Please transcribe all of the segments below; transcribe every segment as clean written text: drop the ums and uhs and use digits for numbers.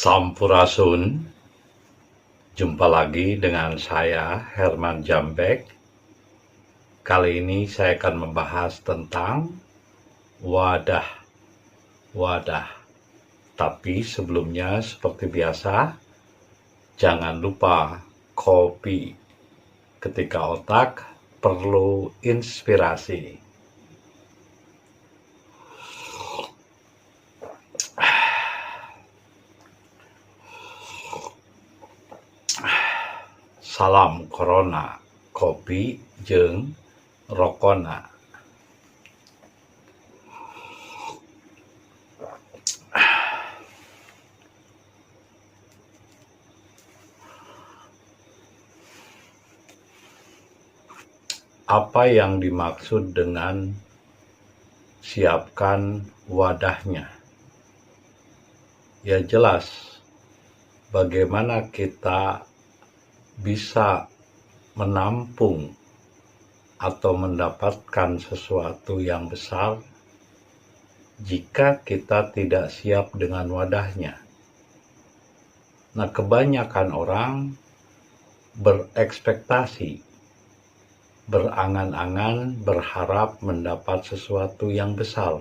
Sampurasun, jumpa lagi dengan saya Herman Jambek. Kali ini saya akan membahas tentang wadah. Tapi sebelumnya seperti biasa, jangan lupa kopi ketika otak perlu inspirasi. Salam corona, kopi jeung rokona. Apa yang dimaksud dengan siapkan wadahnya? Ya jelas, bagaimana kita bisa menampung atau mendapatkan sesuatu yang besar jika kita tidak siap dengan wadahnya. Nah, kebanyakan orang berekspektasi, berangan-angan, berharap mendapat sesuatu yang besar,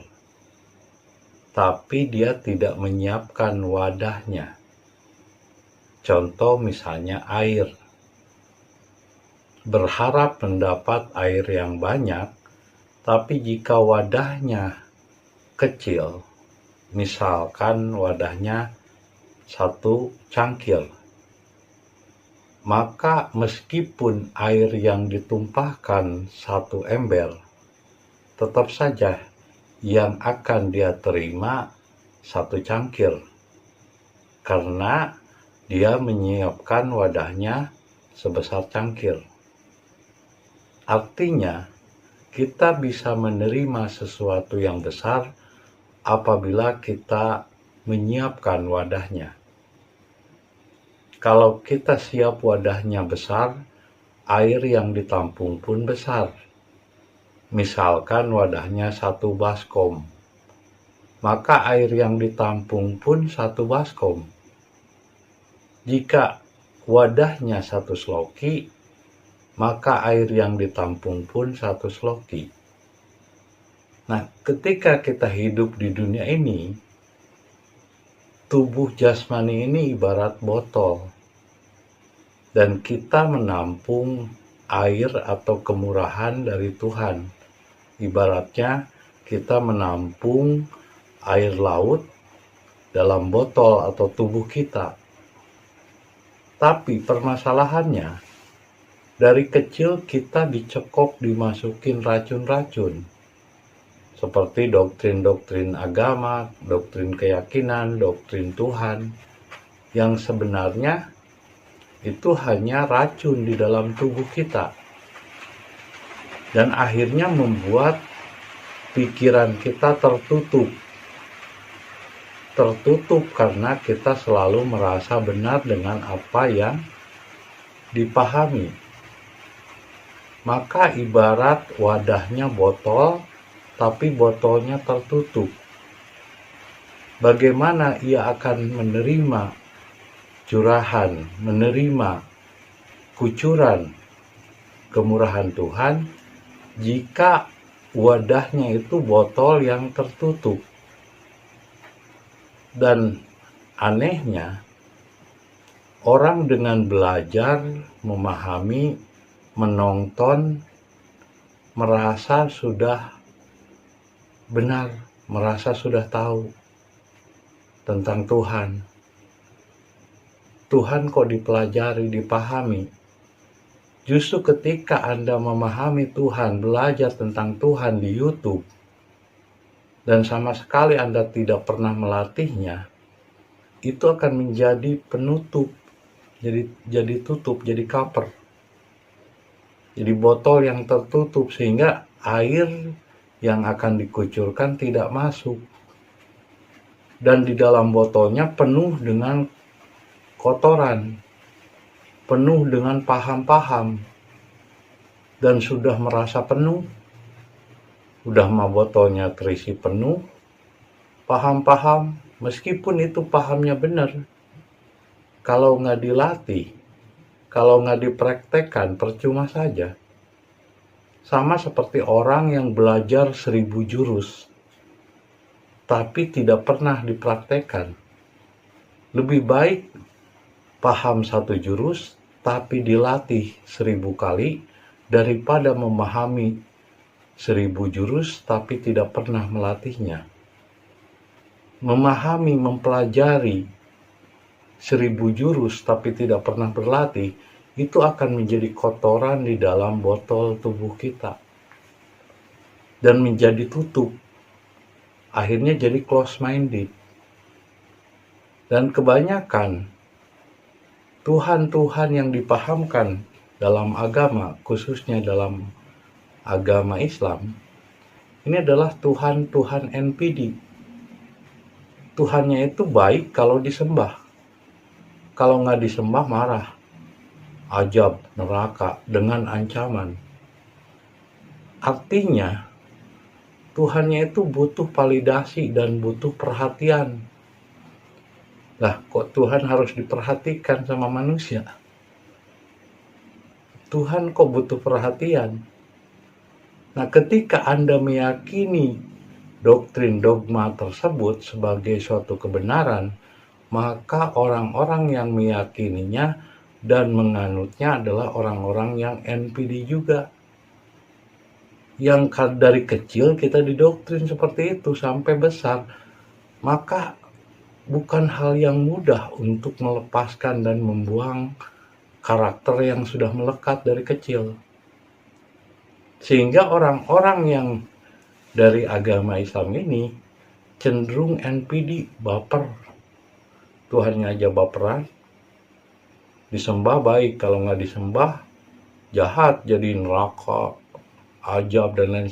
tapi dia tidak menyiapkan wadahnya. Contoh misalnya air. Berharap mendapat air yang banyak, tapi jika wadahnya kecil, misalkan wadahnya 1 cangkir, maka meskipun air yang ditumpahkan 1 ember, tetap saja yang akan dia terima 1 cangkir, karena dia menyiapkan wadahnya sebesar cangkir. Artinya, kita bisa menerima sesuatu yang besar apabila kita menyiapkan wadahnya. Kalau kita siap wadahnya besar, air yang ditampung pun besar. Misalkan wadahnya 1 baskom, maka air yang ditampung pun 1 baskom. Jika wadahnya 1 sloki, maka air yang ditampung pun 1 sloki. Nah, ketika kita hidup di dunia ini, tubuh jasmani ini ibarat botol, dan kita menampung air atau kemurahan dari Tuhan. Ibaratnya kita menampung air laut dalam botol atau tubuh kita. Tapi permasalahannya, dari kecil kita dicekok, dimasukin racun-racun. Seperti doktrin-doktrin agama, doktrin keyakinan, doktrin Tuhan, yang sebenarnya itu hanya racun di dalam tubuh kita. Dan akhirnya membuat pikiran kita tertutup. Tertutup karena kita selalu merasa benar dengan apa yang dipahami. Maka ibarat wadahnya botol, tapi botolnya tertutup. Bagaimana ia akan menerima curahan, menerima kucuran kemurahan Tuhan jika wadahnya itu botol yang tertutup? Dan anehnya, orang dengan belajar, memahami, menonton, merasa sudah benar, merasa sudah tahu tentang Tuhan. Tuhan kok dipelajari, dipahami. Justru ketika Anda memahami Tuhan, belajar tentang Tuhan di YouTube, dan sama sekali Anda tidak pernah melatihnya, itu akan menjadi penutup, jadi tutup, jadi cover. Jadi botol yang tertutup, sehingga air yang akan dikucurkan tidak masuk. Dan di dalam botolnya penuh dengan kotoran, penuh dengan paham-paham, dan sudah merasa penuh, udah mah botolnya terisi penuh, paham-paham, meskipun itu pahamnya benar, kalau nggak dilatih, kalau nggak dipraktekkan, percuma saja. Sama seperti orang yang belajar 1000 jurus, tapi tidak pernah dipraktekkan. Lebih baik paham 1 jurus, tapi dilatih 1000 kali, daripada memahami 1000 jurus, tapi tidak pernah melatihnya. Memahami, mempelajari 1000 jurus, tapi tidak pernah berlatih, itu akan menjadi kotoran di dalam botol tubuh kita dan menjadi tutup, akhirnya jadi close-minded. Dan kebanyakan Tuhan-Tuhan yang dipahamkan dalam agama, khususnya dalam agama Islam, ini adalah Tuhan-Tuhan NPD. Tuhannya itu baik kalau disembah, kalau nggak disembah marah, azab neraka dengan ancaman. Artinya Tuhannya itu butuh validasi dan butuh perhatian. Lah, kok Tuhan harus diperhatikan sama manusia? Tuhan kok butuh perhatian? Nah, ketika Anda meyakini doktrin dogma tersebut sebagai suatu kebenaran, maka orang-orang yang meyakininya dan menganutnya adalah orang-orang yang NPD juga. Yang dari kecil kita didoktrin seperti itu sampai besar, maka bukan hal yang mudah untuk melepaskan dan membuang karakter yang sudah melekat dari kecil. Sehingga orang-orang yang dari agama Islam ini cenderung NPD, baper. Tuhannya aja baperan. Disembah baik, kalau nggak disembah jahat, jadi neraka, azab, dan lain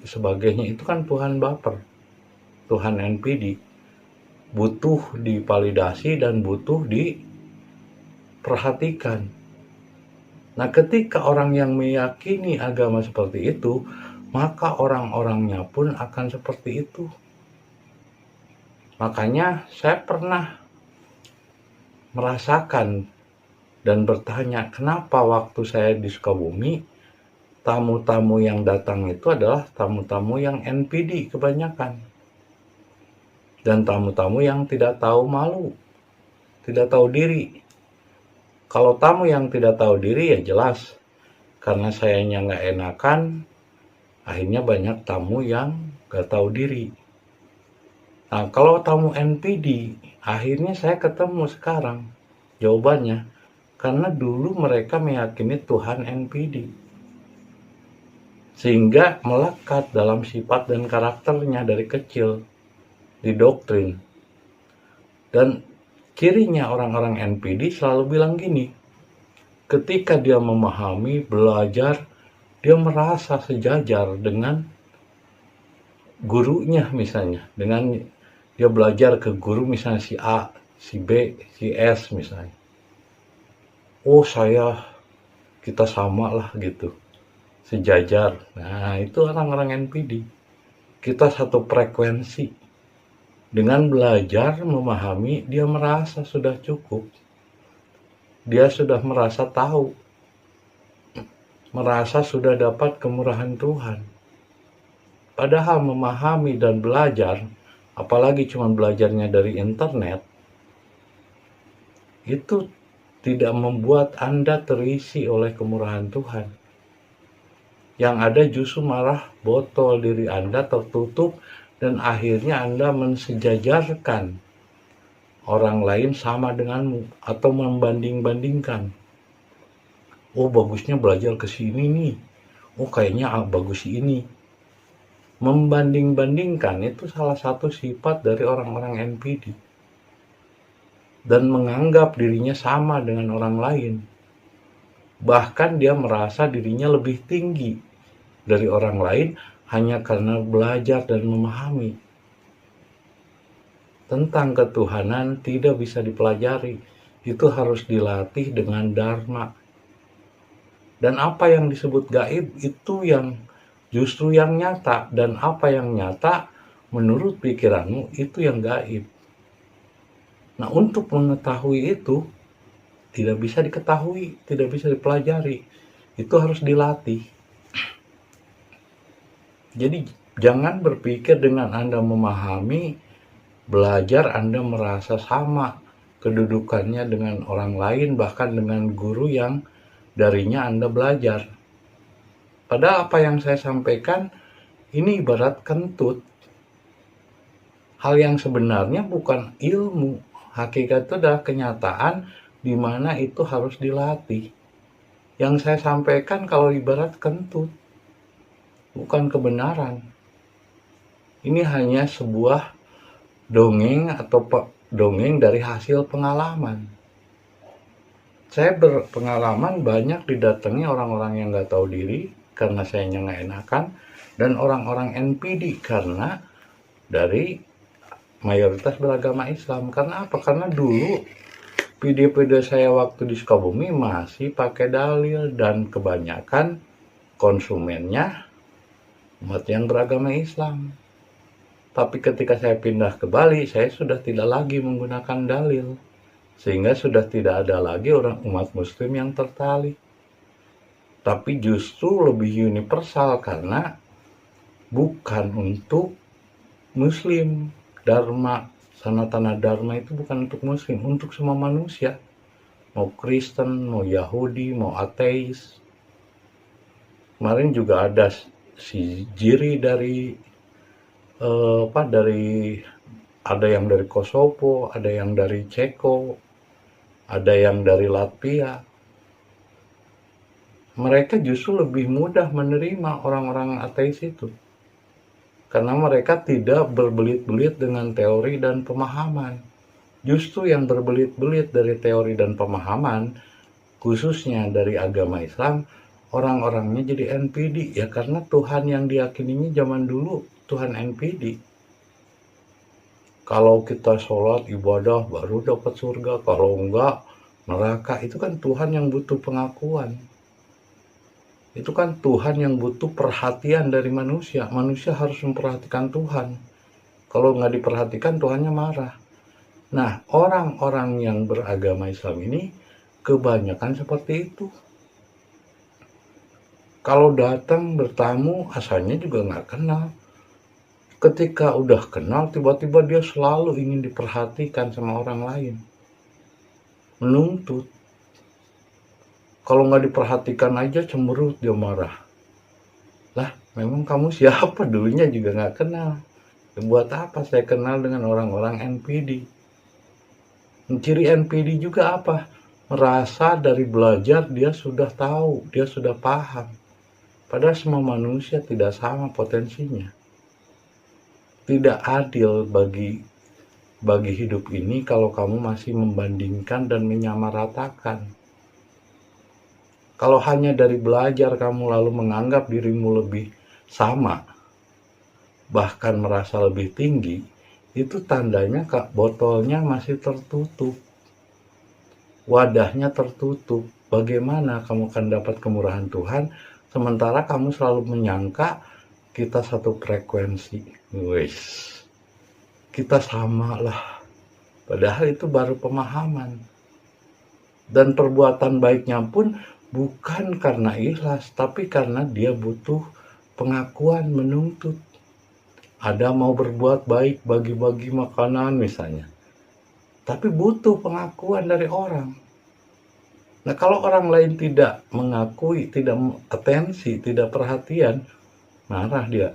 sebagainya. Itu kan Tuhan baper, Tuhan NPD. Butuh divalidasi dan butuh diperhatikan. Nah, ketika orang yang meyakini agama seperti itu, maka orang-orangnya pun akan seperti itu. Makanya saya pernah merasakan dan bertanya, kenapa waktu saya di Sukabumi, tamu-tamu yang datang itu adalah tamu-tamu yang NPD kebanyakan. Dan tamu-tamu yang tidak tahu malu, tidak tahu diri. Kalau tamu yang tidak tahu diri ya jelas, karena sayanya nggak enakan, akhirnya banyak tamu yang nggak tahu diri. Nah, kalau tamu NPD, akhirnya saya ketemu sekarang jawabannya. Karena dulu mereka meyakini Tuhan NPD. Sehingga melekat dalam sifat dan karakternya dari kecil, didoktrin. Dan cirinya orang-orang NPD selalu bilang gini, ketika dia memahami, belajar, dia merasa sejajar dengan gurunya misalnya. Dengan dia belajar ke guru misalnya si A, si B, si S misalnya. Oh kita sama lah gitu, sejajar. Nah, itu orang-orang NPD. Kita satu frekuensi. Dengan belajar, memahami, dia merasa sudah cukup. Dia sudah merasa tahu. Merasa sudah dapat kemurahan Tuhan. Padahal memahami dan belajar, apalagi cuma belajarnya dari internet, itu tidak membuat Anda terisi oleh kemurahan Tuhan. Yang ada justru malah botol diri Anda tertutup dan akhirnya Anda mensejajarkan orang lain sama denganmu atau membanding-bandingkan. Oh, bagusnya belajar ke sini nih. Oh, kayaknya bagus ini. Membanding-bandingkan itu salah satu sifat dari orang-orang NPD. Dan menganggap dirinya sama dengan orang lain. Bahkan dia merasa dirinya lebih tinggi dari orang lain hanya karena belajar dan memahami. Tentang ketuhanan tidak bisa dipelajari. Itu harus dilatih dengan dharma. Dan apa yang disebut gaib itu yang justru yang nyata. Dan apa yang nyata menurut pikiranmu itu yang gaib. Nah, untuk mengetahui itu, tidak bisa diketahui, tidak bisa dipelajari. Itu harus dilatih. Jadi jangan berpikir dengan Anda memahami, belajar Anda merasa sama kedudukannya dengan orang lain, bahkan dengan guru yang darinya Anda belajar. Padahal apa yang saya sampaikan ini ibarat kentut. Hal yang sebenarnya bukan ilmu. Hakikat itu adalah kenyataan di mana itu harus dilatih. Yang saya sampaikan kalau ibarat kentut, bukan kebenaran. Ini hanya sebuah dongeng atau dongeng dari hasil pengalaman. Saya berpengalaman banyak didatangi orang-orang yang nggak tahu diri karena saya nggak enakan, dan orang-orang NPD karena dari mayoritas beragama Islam. Karena apa? Karena dulu video-video saya waktu di Sukabumi masih pakai dalil dan kebanyakan konsumennya umat yang beragama Islam. Tapi ketika saya pindah ke Bali, saya sudah tidak lagi menggunakan dalil, sehingga sudah tidak ada lagi orang umat Muslim yang tertarik. Tapi justru lebih universal karena bukan untuk Muslim. Dharma, sanatana dharma itu bukan untuk Muslim, untuk semua manusia. Mau Kristen, mau Yahudi, mau ateis. Kemarin juga ada si Jiri dari ada yang dari Kosovo, ada yang dari Ceko, ada yang dari Latvia. Mereka justru lebih mudah menerima orang-orang ateis itu. Karena mereka tidak berbelit-belit dengan teori dan pemahaman. Justru yang berbelit-belit dari teori dan pemahaman, khususnya dari agama Islam, orang-orangnya jadi NPD. Ya karena Tuhan yang diyakininya zaman dulu, Tuhan NPD. Kalau kita sholat, ibadah, baru dapat surga. Kalau enggak, neraka. Itu kan Tuhan yang butuh pengakuan. Itu kan Tuhan yang butuh perhatian dari manusia. Manusia harus memperhatikan Tuhan. Kalau nggak diperhatikan, Tuhannya marah. Nah, orang-orang yang beragama Islam ini kebanyakan seperti itu. Kalau datang bertamu, asalnya juga nggak kenal. Ketika udah kenal, tiba-tiba dia selalu ingin diperhatikan sama orang lain. Menuntut. Kalau nggak diperhatikan aja cemberut, dia marah. Lah, memang kamu siapa? Dulunya juga nggak kenal. Buat apa saya kenal dengan orang-orang NPD? Ciri NPD juga apa? Merasa dari belajar dia sudah tahu, dia sudah paham. Padahal semua manusia tidak sama potensinya. Tidak adil bagi hidup ini kalau kamu masih membandingkan dan menyamaratakan. Kalau hanya dari belajar kamu lalu menganggap dirimu lebih sama, bahkan merasa lebih tinggi, itu tandanya botolnya masih tertutup. Wadahnya tertutup. Bagaimana kamu akan dapat kemurahan Tuhan, sementara kamu selalu menyangka kita satu frekuensi. Wes, kita sama lah. Padahal itu baru pemahaman. Dan perbuatan baiknya pun bukan karena ikhlas, tapi karena dia butuh pengakuan, menuntut. Ada mau berbuat baik, bagi-bagi makanan misalnya. Tapi butuh pengakuan dari orang. Nah, kalau orang lain tidak mengakui, tidak atensi, tidak perhatian, marah dia.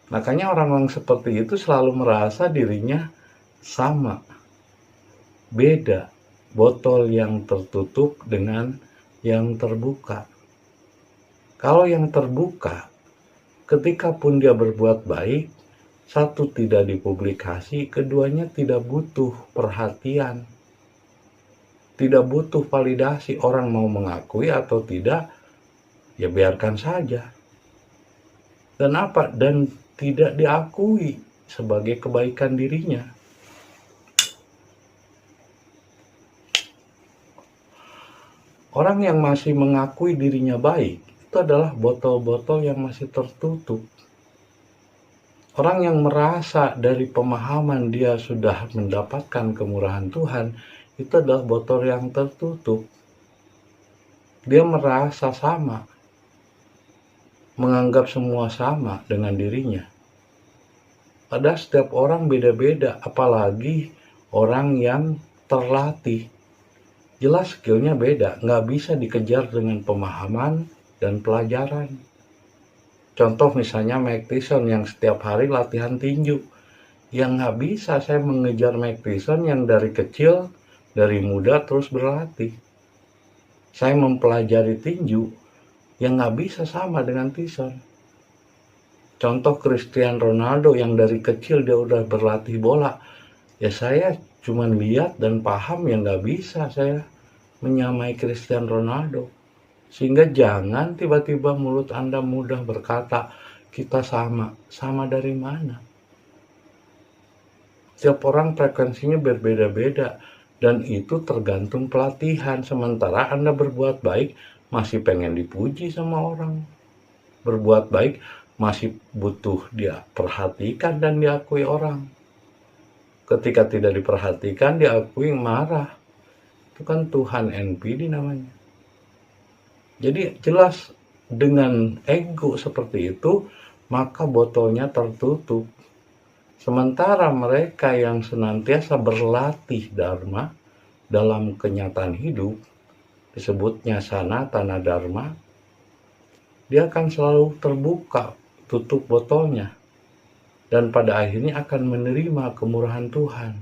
Makanya orang-orang seperti itu selalu merasa dirinya sama. Beda. Botol yang tertutup dengan yang terbuka. Kalau yang terbuka, ketika pun dia berbuat baik, satu tidak dipublikasi, keduanya tidak butuh perhatian, tidak butuh validasi. Orang mau mengakui atau tidak, ya biarkan saja. Dan apa? Dan tidak diakui sebagai kebaikan dirinya. Orang yang masih mengakui dirinya baik, itu adalah botol-botol yang masih tertutup. Orang yang merasa dari pemahaman dia sudah mendapatkan kemurahan Tuhan, itu adalah botol yang tertutup. Dia merasa sama, menganggap semua sama dengan dirinya. Padahal setiap orang beda-beda, apalagi orang yang terlatih. Jelas skillnya beda, nggak bisa dikejar dengan pemahaman dan pelajaran. Contoh misalnya Mike Tyson yang setiap hari latihan tinju. Yang nggak bisa saya mengejar Mike Tyson yang dari kecil, dari muda terus berlatih. Saya mempelajari tinju yang nggak bisa sama dengan Tyson. Contoh Cristiano Ronaldo yang dari kecil dia udah berlatih bola. Ya saya cuma lihat dan paham yang nggak bisa saya menyamai Cristiano Ronaldo. Sehingga jangan tiba-tiba mulut Anda mudah berkata, kita sama. Sama dari mana? Setiap orang frekuensinya berbeda-beda. Dan itu tergantung pelatihan. Sementara Anda berbuat baik, masih pengen dipuji sama orang. Berbuat baik, masih butuh dia perhatikan dan diakui orang. Ketika tidak diperhatikan, diakui marah. Itu kan Tuhan NPD namanya. Jadi jelas dengan ego seperti itu, maka botolnya tertutup. Sementara mereka yang senantiasa berlatih Dharma dalam kenyataan hidup, disebutnya Sanatana Dharma, dia akan selalu terbuka, tutup botolnya. Dan pada akhirnya akan menerima kemurahan Tuhan.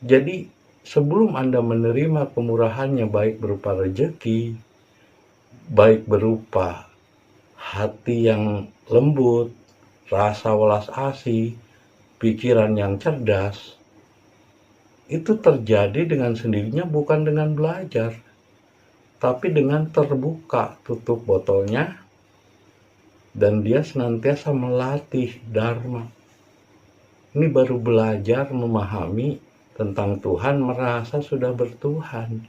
Jadi sebelum Anda menerima kemurahannya baik berupa rejeki, baik berupa hati yang lembut, rasa welas asih, pikiran yang cerdas, itu terjadi dengan sendirinya bukan dengan belajar, tapi dengan terbuka tutup botolnya, dan dia senantiasa melatih Dharma. Ini baru belajar memahami tentang Tuhan, merasa sudah bertuhan.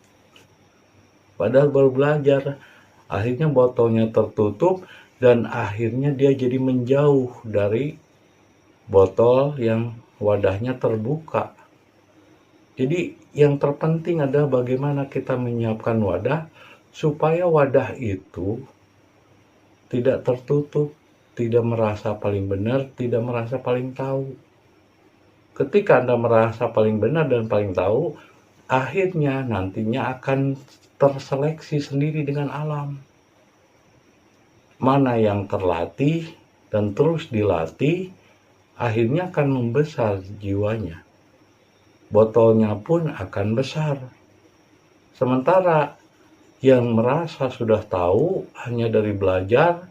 Padahal baru belajar, akhirnya botolnya tertutup, dan akhirnya dia jadi menjauh dari botol yang wadahnya terbuka. Jadi yang terpenting adalah bagaimana kita menyiapkan wadah, supaya wadah itu tidak tertutup, tidak merasa paling benar, tidak merasa paling tahu. Ketika Anda merasa paling benar dan paling tahu, akhirnya nantinya akan terseleksi sendiri dengan alam. Mana yang terlatih dan terus dilatih, akhirnya akan membesar jiwanya. Botolnya pun akan besar. Sementara yang merasa sudah tahu hanya dari belajar,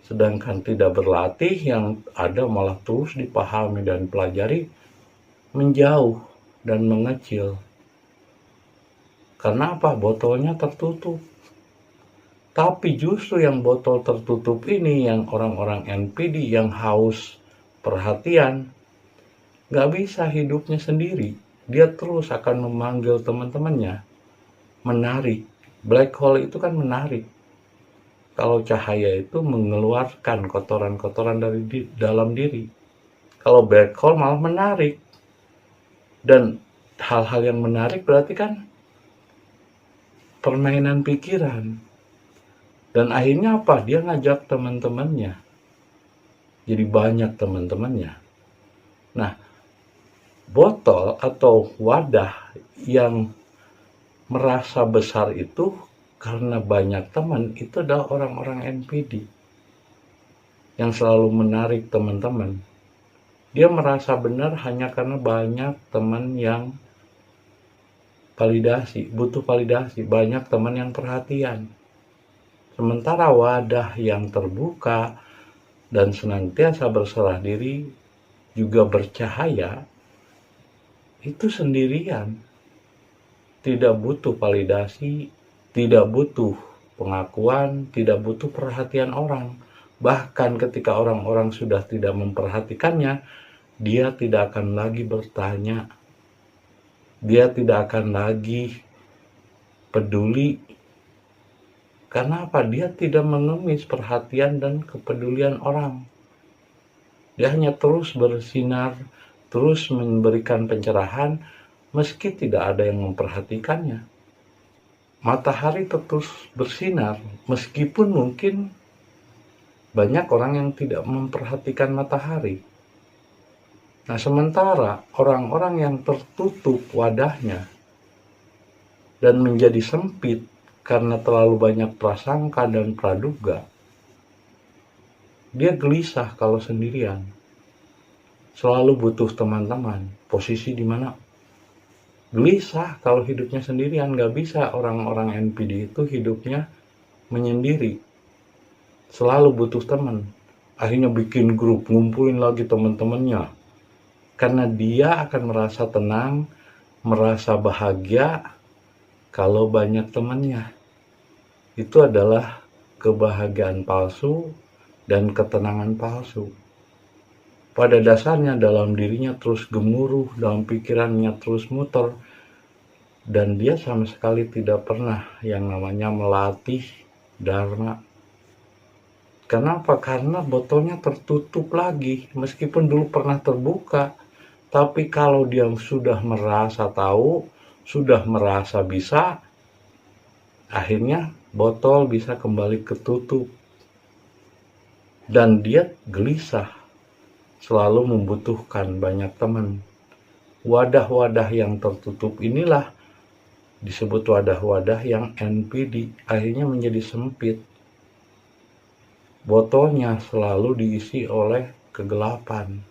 sedangkan tidak berlatih, yang ada malah terus dipahami dan pelajari, menjauh dan mengecil. Karena apa? Botolnya tertutup. Tapi justru yang botol tertutup ini, yang orang-orang NPD yang haus perhatian, nggak bisa hidupnya sendiri. Dia terus akan memanggil teman-temannya, menarik. Black hole itu kan menarik. Kalau cahaya itu mengeluarkan kotoran-kotoran dari dalam diri. Kalau black hole malah menarik. Dan hal-hal yang menarik berarti kan permainan pikiran. Dan akhirnya apa? Dia ngajak teman-temannya. Jadi banyak teman-temannya. Nah, botol atau wadah yang merasa besar itu karena banyak teman, itu adalah orang-orang NPD yang selalu menarik teman-teman. Dia merasa benar hanya karena banyak teman yang validasi, butuh validasi, banyak teman yang perhatian. Sementara wadah yang terbuka dan senantiasa berserah diri, juga bercahaya, itu sendirian. Tidak butuh validasi, tidak butuh pengakuan, tidak butuh perhatian orang. Bahkan ketika orang-orang sudah tidak memperhatikannya, dia tidak akan lagi bertanya. Dia tidak akan lagi peduli. Karena apa? Dia tidak mengemis perhatian dan kepedulian orang. Dia hanya terus bersinar, terus memberikan pencerahan, meski tidak ada yang memperhatikannya. Matahari terus bersinar, meskipun mungkin banyak orang yang tidak memperhatikan matahari. Nah, sementara orang-orang yang tertutup wadahnya dan menjadi sempit karena terlalu banyak prasangka dan praduga, dia gelisah kalau sendirian. Selalu butuh teman-teman. Posisi di mana? Gelisah kalau hidupnya sendirian. Gak bisa orang-orang NPD itu hidupnya menyendiri. Selalu butuh teman. Akhirnya bikin grup, ngumpulin lagi teman-temannya. Karena dia akan merasa tenang, merasa bahagia kalau banyak temannya. Itu adalah kebahagiaan palsu dan ketenangan palsu. Pada dasarnya dalam dirinya terus gemuruh, dalam pikirannya terus muter, dan dia sama sekali tidak pernah yang namanya melatih dharma. Kenapa? Karena botolnya tertutup lagi, meskipun dulu pernah terbuka. Tapi kalau dia sudah merasa tahu, sudah merasa bisa, akhirnya botol bisa kembali ketutup. Dan dia gelisah, selalu membutuhkan banyak teman. Wadah-wadah yang tertutup inilah disebut wadah-wadah yang NPD, akhirnya menjadi sempit. Botolnya selalu diisi oleh kegelapan.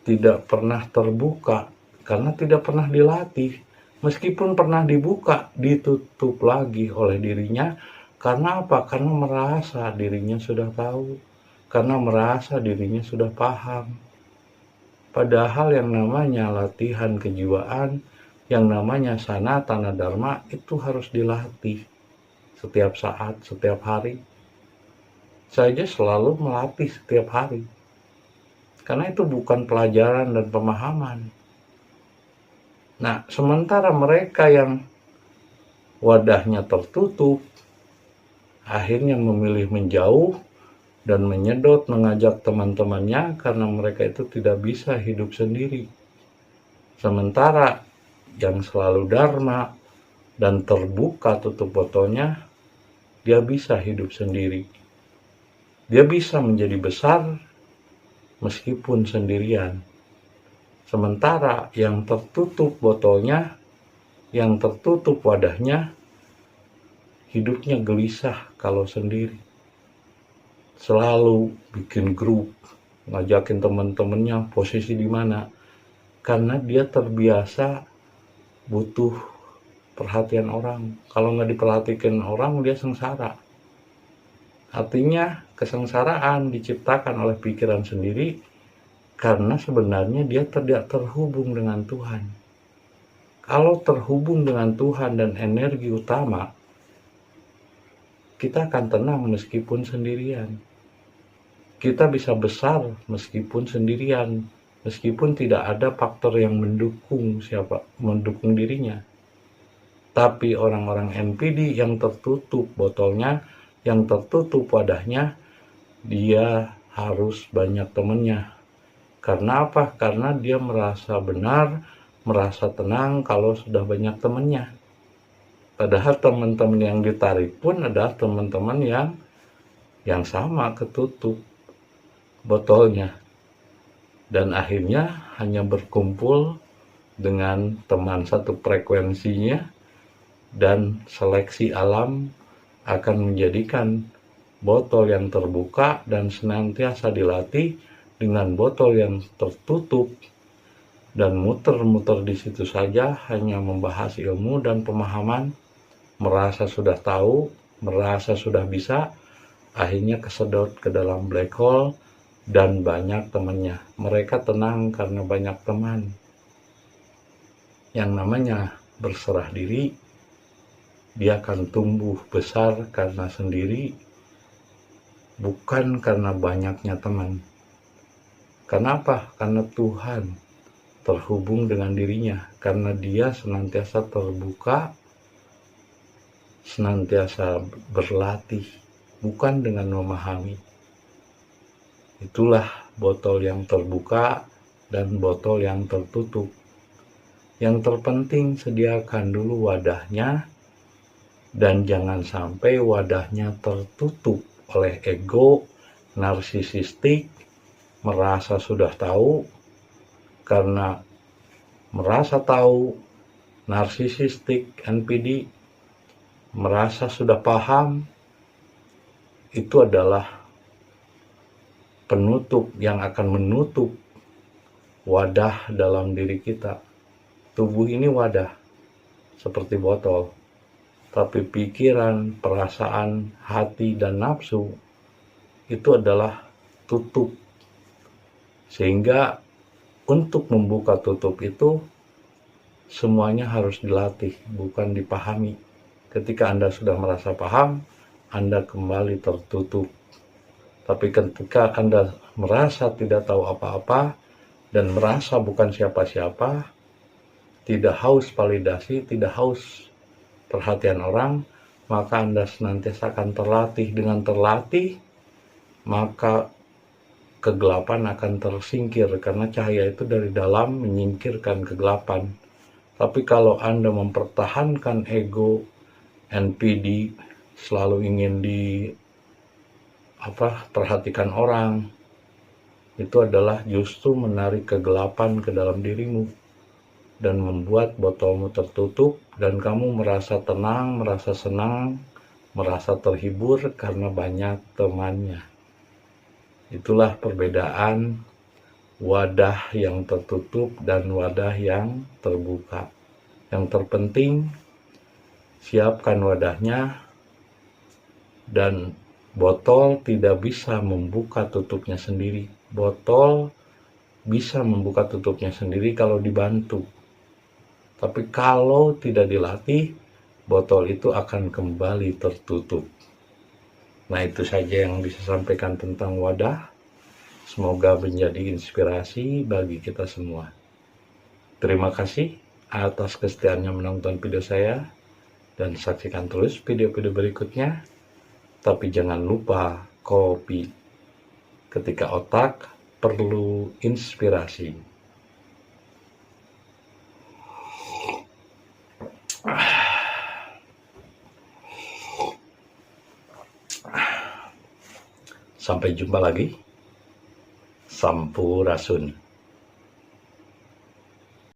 Tidak pernah terbuka karena tidak pernah dilatih. Meskipun pernah dibuka, ditutup lagi oleh dirinya. Karena apa? Karena merasa dirinya sudah tahu. Karena merasa dirinya sudah paham. Padahal yang namanya latihan kejiwaan, yang namanya sanatana dharma itu harus dilatih setiap saat, setiap hari. Saya selalu melatih setiap hari. Karena itu bukan pelajaran dan pemahaman. Nah, sementara mereka yang wadahnya tertutup, akhirnya memilih menjauh dan menyedot mengajak teman-temannya karena mereka itu tidak bisa hidup sendiri. Sementara yang selalu dharma dan terbuka tutup botolnya, dia bisa hidup sendiri. Dia bisa menjadi besar meskipun sendirian. Sementara yang tertutup botolnya, yang tertutup wadahnya, hidupnya gelisah kalau sendiri. Selalu bikin grup, ngajakin teman-temannya posisi di mana. Karena dia terbiasa butuh perhatian orang. Kalau nggak diperhatikan orang, dia sengsara. Artinya kesengsaraan diciptakan oleh pikiran sendiri karena sebenarnya dia tidak terhubung dengan Tuhan. Kalau terhubung dengan Tuhan dan energi utama, kita akan tenang meskipun sendirian. Kita bisa besar meskipun sendirian, meskipun tidak ada faktor yang mendukung dirinya. Tapi orang-orang NPD yang tertutup botolnya, yang tertutup wadahnya, dia harus banyak temannya. Karena apa? Karena dia merasa benar, merasa tenang kalau sudah banyak temannya. Padahal teman-teman yang ditarik pun adalah teman-teman yang sama ketutup botolnya. Dan akhirnya hanya berkumpul dengan teman satu frekuensinya, dan seleksi alam akan menjadikan botol yang terbuka dan senantiasa dilatih dengan botol yang tertutup dan muter-muter di situ saja hanya membahas ilmu dan pemahaman, merasa sudah tahu, merasa sudah bisa, akhirnya kesedot ke dalam black hole dan banyak temannya. Mereka tenang karena banyak teman. Yang namanya berserah diri, dia akan tumbuh besar karena sendiri, bukan karena banyaknya teman. Kenapa? Karena Tuhan terhubung dengan dirinya, karena dia senantiasa terbuka, senantiasa berlatih, bukan dengan memahami. Itulah botol yang terbuka dan botol yang tertutup. Yang terpenting sediakan dulu wadahnya, dan jangan sampai wadahnya tertutup oleh ego, narsisistik, merasa sudah tahu. Karena merasa tahu, narsisistik, NPD, merasa sudah paham, itu adalah penutup yang akan menutup wadah dalam diri kita. Tubuh ini wadah, seperti botol. Tapi pikiran, perasaan, hati, dan nafsu itu adalah tutup. Sehingga untuk membuka tutup itu semuanya harus dilatih, bukan dipahami. Ketika Anda sudah merasa paham, Anda kembali tertutup. Tapi ketika Anda merasa tidak tahu apa-apa dan merasa bukan siapa-siapa, tidak haus validasi, tidak haus perhatian orang, maka Anda senantiasa akan terlatih. Dengan terlatih, maka kegelapan akan tersingkir, karena cahaya itu dari dalam menyingkirkan kegelapan. Tapi kalau Anda mempertahankan ego, NPD, selalu ingin perhatikan orang, itu adalah justru menarik kegelapan ke dalam dirimu dan membuat botolmu tertutup, dan kamu merasa tenang, merasa senang, merasa terhibur karena banyak temannya. Itulah perbedaan wadah yang tertutup dan wadah yang terbuka. Yang terpenting, siapkan wadahnya, dan botol tidak bisa membuka tutupnya sendiri. Botol bisa membuka tutupnya sendiri kalau dibantu. Tapi kalau tidak dilatih, botol itu akan kembali tertutup. Nah, itu saja yang bisa sampaikan tentang wadah. Semoga menjadi inspirasi bagi kita semua. Terima kasih atas kesetiaannya menonton video saya, dan saksikan terus video-video berikutnya. Tapi jangan lupa kopi, ketika otak perlu inspirasi. Sampai jumpa lagi. Sampurasun.